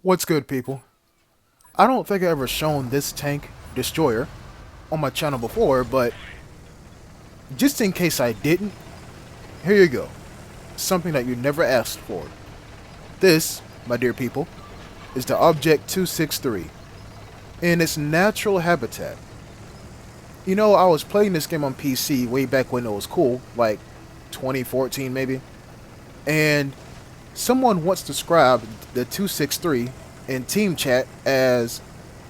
What's good, people? I don't think I ever shown this tank destroyer on my channel before, but just in case I didn't, here you go. Something that you never asked for. This, my dear people, is the Object 263 in its natural habitat. You know, I was playing this game on PC way back when it was cool, like 2014 maybe, and someone once described the 263 in team chat as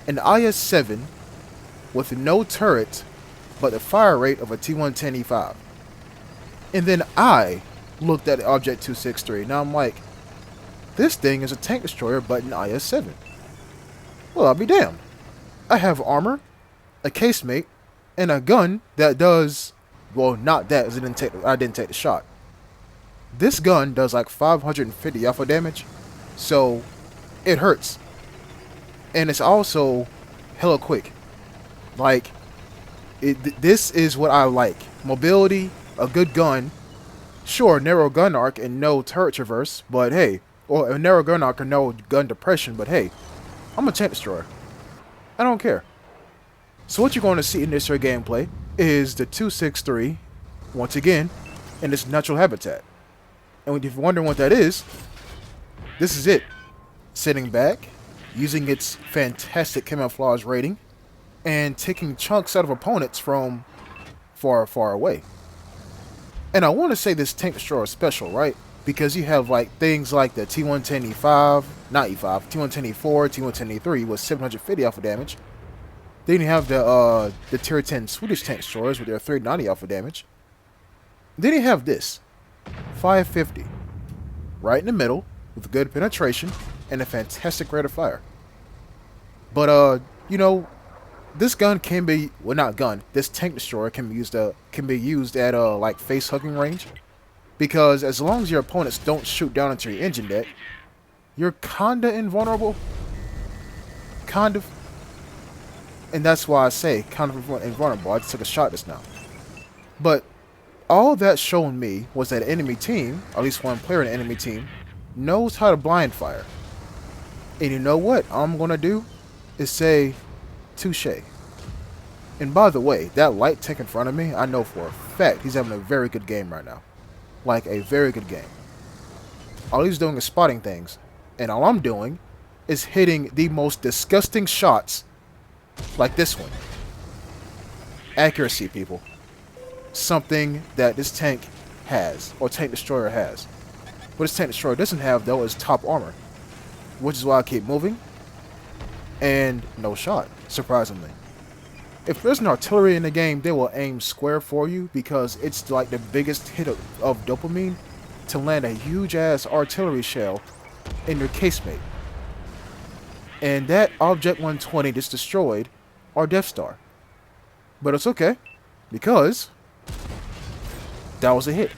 an IS-7 with no turret but the fire rate of a T-110E5. And then I looked at the Object 263. Now I'm like, this thing is a tank destroyer but an IS-7. Well, I'll be damned. I have armor, a casemate, and a gun that does, well, not that, as I didn't take the shot. This gun does like 550 alpha damage, so it hurts. And it's also hella quick. Like, this is what I like. Mobility, a good gun, sure, narrow gun arc and no turret traverse, but hey, or a narrow gun arc and no gun depression, but hey, I'm a tank destroyer. I don't care. So what you're going to see in this here gameplay is the 263, once again, in its natural habitat. And if you're wondering what that is, this is it. Sitting back, using its fantastic camouflage rating, and taking chunks out of opponents from far, far away. And I want to say this tank destroyer is special, right? Because you have like things like the T110E5, not E5, T110E4, T110E3 with 750 alpha damage. Then you have the tier 10 Swedish tank destroyers with their 390 alpha damage. Then you have this, 550, right in the middle, with good penetration and a fantastic rate of fire. But you know, this gun can be, well, not gun, this tank destroyer can be used at like face hugging range, because as long as your opponents don't shoot down into your engine deck, you're kinda invulnerable. Kind of. And that's why I say kind of invulnerable. I just took a shot just now. But all that shown me was that an enemy team, at least one player in an enemy team, knows how to blind fire. And you know what I'm gonna do is say touche. And by the way, that light tank in front of me, I know for a fact he's having a very good game right now. Like a very good game. All he's doing is spotting things. And all I'm doing is hitting the most disgusting shots like this one. Accuracy, people. Something that this tank has, or tank destroyer has. What this tank destroyer doesn't have, though, is top armor. Which is why I keep moving. And no shot, surprisingly. If there's an artillery in the game, they will aim square for you because it's like the biggest hit of dopamine to land a huge ass artillery shell in your casemate. And that Object 120 that's destroyed our Death Star. But it's okay, because that was a hit.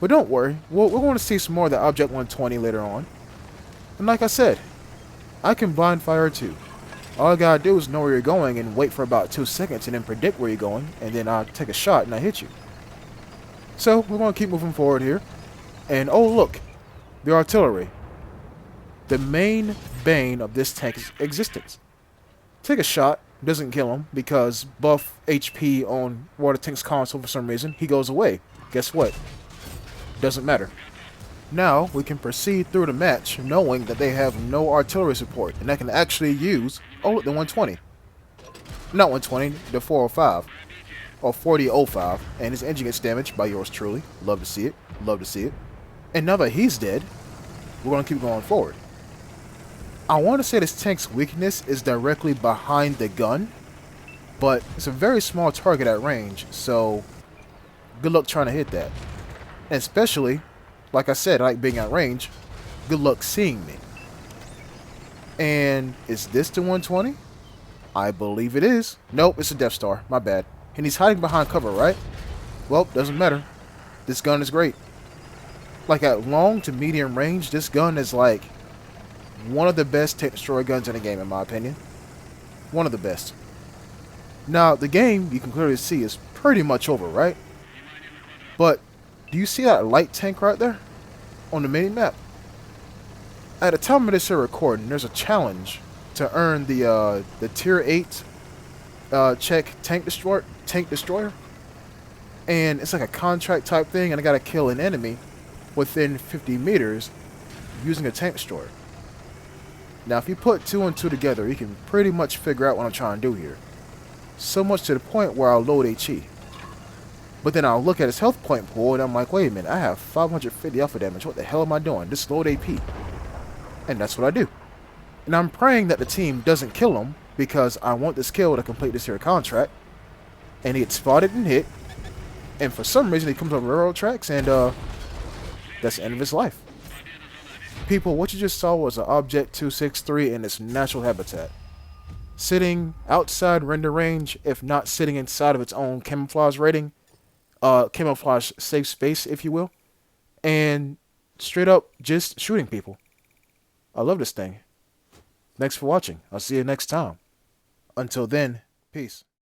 But don't worry, we're going to see some more of the Object 120 later on. And like I said, I can blind fire too. All I gotta do is know where you're going and wait for about 2 seconds and then predict where you're going, and then I'll take a shot and I hit you. So we're going to keep moving forward here. And oh look, the artillery. The main bane of this tank's existence. Take a shot, doesn't kill him, because buff HP on Water Tank's console for some reason, he goes away. Guess what? Doesn't matter. Now we can proceed through the match knowing that they have no artillery support, and I can actually use, oh look, the 120. Not 120, the 405. Or 4005, and his engine gets damaged by yours truly. Love to see it. Love to see it. And now that he's dead, we're going to keep going forward. I want to say this tank's weakness is directly behind the gun, but it's a very small target at range, so good luck trying to hit that. And especially, like I said, I like being at range, good luck seeing me. And is this the 120? I believe it is. Nope, it's a Death Star, my bad. And he's hiding behind cover, right? Well, doesn't matter. This gun is great. Like at long to medium range, this gun is like one of the best tank destroyer guns in the game, in my opinion. One of the best. Now, the game, you can clearly see, is pretty much over, right? But, do you see that light tank right there? On the mini-map? At the time of this here recording, there's a challenge to earn the tier 8 check tank destroyer, and it's like a contract type thing, and I gotta kill an enemy within 50 meters using a tank destroyer. Now, if you put 2 and 2 together, you can pretty much figure out what I'm trying to do here. So much to the point where I'll load HE. But then I'll look at his health point pool, and I'm like, wait a minute, I have 550 alpha damage. What the hell am I doing? Just load AP. And that's what I do. And I'm praying that the team doesn't kill him, because I want this kill to complete this here contract. And he gets spotted and hit. And for some reason, he comes on railroad tracks, and that's the end of his life. People, what you just saw was an Object 263 in its natural habitat. Sitting outside render range, if not sitting inside of its own camouflage rating. Camouflage safe space, if you will. And straight up just shooting people. I love this thing. Thanks for watching. I'll see you next time. Until then, peace.